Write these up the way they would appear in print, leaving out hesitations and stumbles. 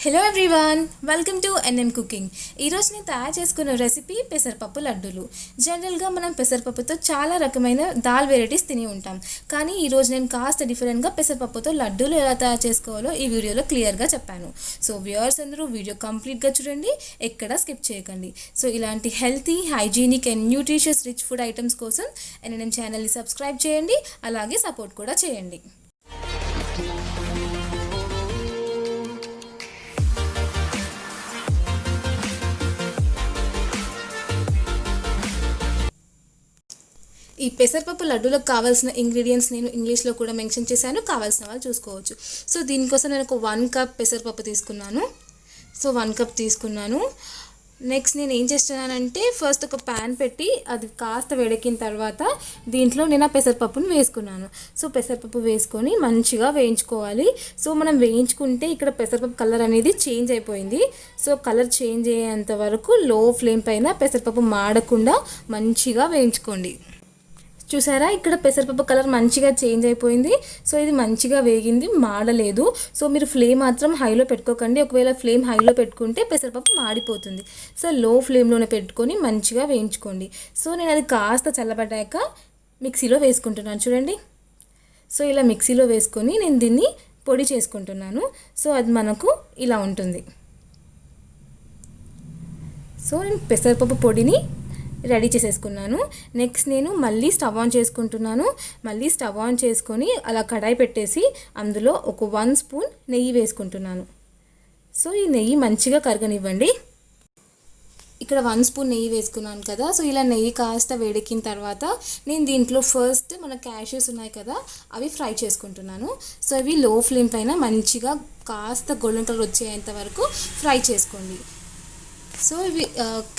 Hello everyone, welcome to NM cooking. ఈరోజు నేను తయారు చేసుకున్న రెసిపీ పెసరపప్పు లడ్డూలు. జనరల్గా మనం పెసరపప్పుతో చాలా రకమైన దాల్ వెరైటీస్ తిని ఉంటాం, కానీ ఈరోజు నేను కాస్త డిఫరెంట్గా పెసరపప్పుతో లడ్డూలు ఎలా తయారు చేసుకోవాలో ఈ వీడియోలో క్లియర్గా చెప్పాను. సో వ్యూవర్స్ అందరూ వీడియో కంప్లీట్గా చూడండి, ఎక్కడా స్కిప్ చేయకండి. సో ఇలాంటి healthy, hygienic and nutritious rich food items కోసం ఎన్ఎం ఛానల్ని సబ్స్క్రైబ్ చేయండి, అలాగే సపోర్ట్ కూడా చేయండి. ఈ పెసరపప్పు లడ్డూలకు కావాల్సిన ఇంగ్రీడియంట్స్ నేను ఇంగ్లీష్లో కూడా మెన్షన్ చేశాను, కావాల్సిన వాళ్ళు చూసుకోవచ్చు. సో దీనికోసం నేను ఒక 1 కప్ పెసరపప్పు తీసుకున్నాను. సో 1 కప్ తీసుకున్నాను. నెక్స్ట్ నేను ఏం చేస్తున్నానంటే ఫస్ట్ ఒక ప్యాన్ పెట్టి అది కాస్త వేడెక్కిన తర్వాత దీంట్లో నేను ఆ పెసరపప్పును వేసుకున్నాను. సో పెసరపప్పు వేసుకొని మంచిగా వేయించుకోవాలి. సో మనం వేయించుకుంటే ఇక్కడ పెసరపప్పు కలర్ అనేది చేంజ్ అయిపోయింది. సో కలర్ చేంజ్ అయ్యేంత వరకు లో ఫ్లేమ్ పైన పెసరపప్పు మాడకుండా మంచిగా వేయించుకోండి. చూసారా, ఇక్కడ పెసరపప్పు కలర్ మంచిగా చేంజ్ అయిపోయింది. సో ఇది మంచిగా వేగింది, మాడలేదు. సో మీరు ఫ్లేమ్ మాత్రం హైలో పెట్టుకోకండి. ఒకవేళ ఫ్లేమ్ హైలో పెట్టుకుంటే పెసరపప్పు మాడిపోతుంది. సో లో ఫ్లేమ్లోనే పెట్టుకొని మంచిగా వేయించుకోండి. సో నేను అది కాస్త చల్లబడ్డాక మిక్సీలో వేసుకుంటున్నాను. చూడండి, సో ఇలా మిక్సీలో వేసుకొని నేను దీన్ని పొడి చేసుకుంటున్నాను. సో అది మనకు ఇలా ఉంటుంది. సో నేను పెసరపప్పు పొడిని రెడీ చేసేసుకున్నాను. నెక్స్ట్ నేను మళ్ళీ స్టవ్ ఆన్ చేసుకుంటున్నాను. మళ్ళీ స్టవ్ ఆన్ చేసుకొని అలా కడాయి పెట్టేసి అందులో ఒక 1 స్పూన్ నెయ్యి వేసుకుంటున్నాను. సో ఈ నెయ్యి మంచిగా కరగనివ్వండి. ఇక్కడ 1 స్పూన్ నెయ్యి వేసుకున్నాను కదా. సో ఇలా నెయ్యి కాస్త వేడెక్కిన తర్వాత నేను దీంట్లో ఫస్ట్ మన క్యాష్యూస్ ఉన్నాయి కదా, అవి ఫ్రై చేసుకుంటున్నాను. సో ఇవి లో ఫ్లేమ్ పైన మంచిగా కాస్త గోల్డెన్ కలర్ వచ్చేంత వరకు ఫ్రై చేసుకోండి. సో ఇవి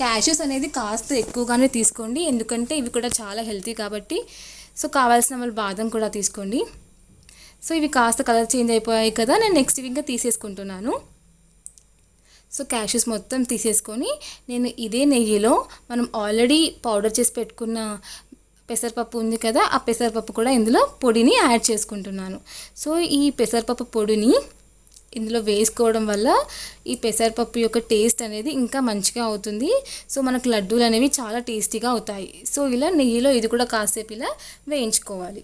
క్యాష్యూస్ అనేది కాస్త ఎక్కువగానే తీసుకోండి, ఎందుకంటే ఇవి కూడా చాలా హెల్తీ కాబట్టి. సో కావాల్సిన వాళ్ళు బాదం కూడా తీసుకోండి. సో ఇవి కాస్త కలర్ చేంజ్ అయిపోయాయి కదా, నేను నెక్స్ట్ ఇంకా తీసేసుకుంటున్నాను. సో క్యాష్యూస్ మొత్తం తీసేసుకొని నేను ఇదే నెయ్యిలో మనం ఆల్రెడీ పౌడర్ చేసి పెట్టుకున్న పెసరపప్పు ఉంది కదా, ఆ పెసరపప్పు కూడా ఇందులో పొడిని యాడ్ చేసుకుంటున్నాను. సో ఈ పెసరపప్పు పొడిని ఇందులో వేసుకోవడం వల్ల ఈ పెసరపప్పు యొక్క టేస్ట్ అనేది ఇంకా మంచిగా అవుతుంది. సో మనకు లడ్డూలు అనేవి చాలా టేస్టీగా అవుతాయి. సో ఇలా నెయ్యిలో ఇది కూడా కాసేపు ఇలా వేయించుకోవాలి.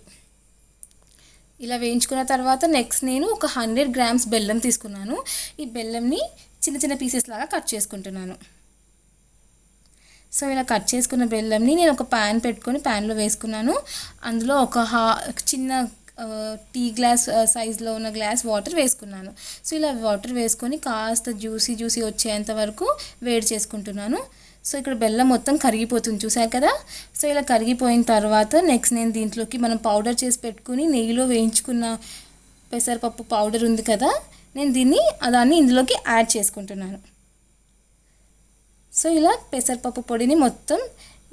ఇలా వేయించుకున్న తర్వాత నెక్స్ట్ నేను ఒక 100 గ్రామ్స్ బెల్లం తీసుకున్నాను. ఈ బెల్లంని చిన్న చిన్న పీసెస్ లాగా కట్ చేసుకుంటున్నాను. సో ఇలా కట్ చేసుకున్న బెల్లంని నేను ఒక ప్యాన్ పెట్టుకొని ప్యాన్లో వేసుకున్నాను. అందులో ఒక చిన్న టీ గ్లాస్ సైజులో ఉన్న గ్లాస్ వాటర్ వేసుకున్నాను. సో ఇలా వాటర్ వేసుకొని కాస్త జ్యూసీ వచ్చేంత వరకు వేడి చేసుకుంటున్నాను. సో ఇక్కడ బెల్లం మొత్తం కరిగిపోతుంది, చూసారు కదా. సో ఇలా కరిగిపోయిన తర్వాత నెక్స్ట్ నేను దీంట్లోకి మనం పౌడర్ చేసి పెట్టుకుని నెయ్యిలో వేయించుకున్న పెసరపప్పు పౌడర్ ఉంది కదా, నేను దాన్ని ఇందులోకి యాడ్ చేసుకుంటున్నాను. సో ఇలా పెసరపప్పు పొడిని మొత్తం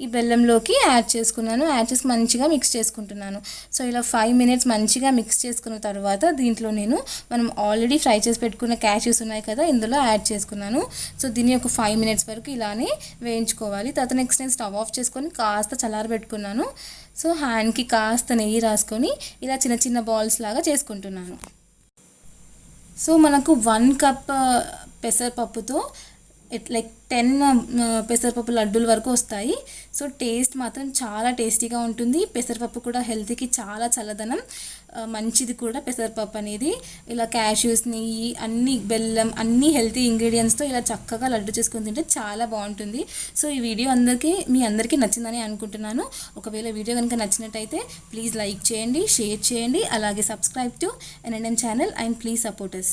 ఈ బెల్లంలోకి యాడ్ చేసుకున్నాను. యాడ్ చేసి మంచిగా మిక్స్ చేసుకుంటున్నాను. సో ఇలా 5 మినిట్స్ మంచిగా మిక్స్ చేసుకున్న తర్వాత దీంట్లో నేను మనం ఆల్రెడీ ఫ్రై చేసి పెట్టుకున్న క్యాష్యూస్ ఉన్నాయి కదా, ఇందులో యాడ్ చేసుకున్నాను. సో దీన్ని ఒక 5 మినిట్స్ వరకు ఇలానే వేయించుకోవాలి. తర్వాత నెక్స్ట్ నేను స్టవ్ ఆఫ్ చేసుకొని కాస్త చల్లారబెట్టుకున్నాను. సో హ్యాండ్కి కాస్త నెయ్యి రాసుకొని ఇలా చిన్న చిన్న బాల్స్ లాగా చేసుకుంటున్నాను. సో మనకు 1 కప్ పెసరపప్పుతో లైక్ 10 పెసరపప్పు లడ్డూల వరకు వస్తాయి. సో టేస్ట్ మాత్రం చాలా టేస్టీగా ఉంటుంది. పెసరపప్పు కూడా హెల్త్కి చాలా చల్లదనం, మంచిది కూడా పెసరపప్పు అనేది. ఇలా క్యాష్యూస్, నెయ్యి, అన్ని బెల్లం, అన్ని హెల్తీ ఇంగ్రీడియంట్స్తో ఇలా చక్కగా లడ్డు చేసుకొని తింటే చాలా బాగుంటుంది. సో ఈ వీడియో మీ అందరికీ నచ్చిందని అనుకుంటున్నాను. ఒకవేళ వీడియో కనుక నచ్చినట్టయితే ప్లీజ్ లైక్ చేయండి, షేర్ చేయండి, అలాగే subscribe to NM channel and please support us.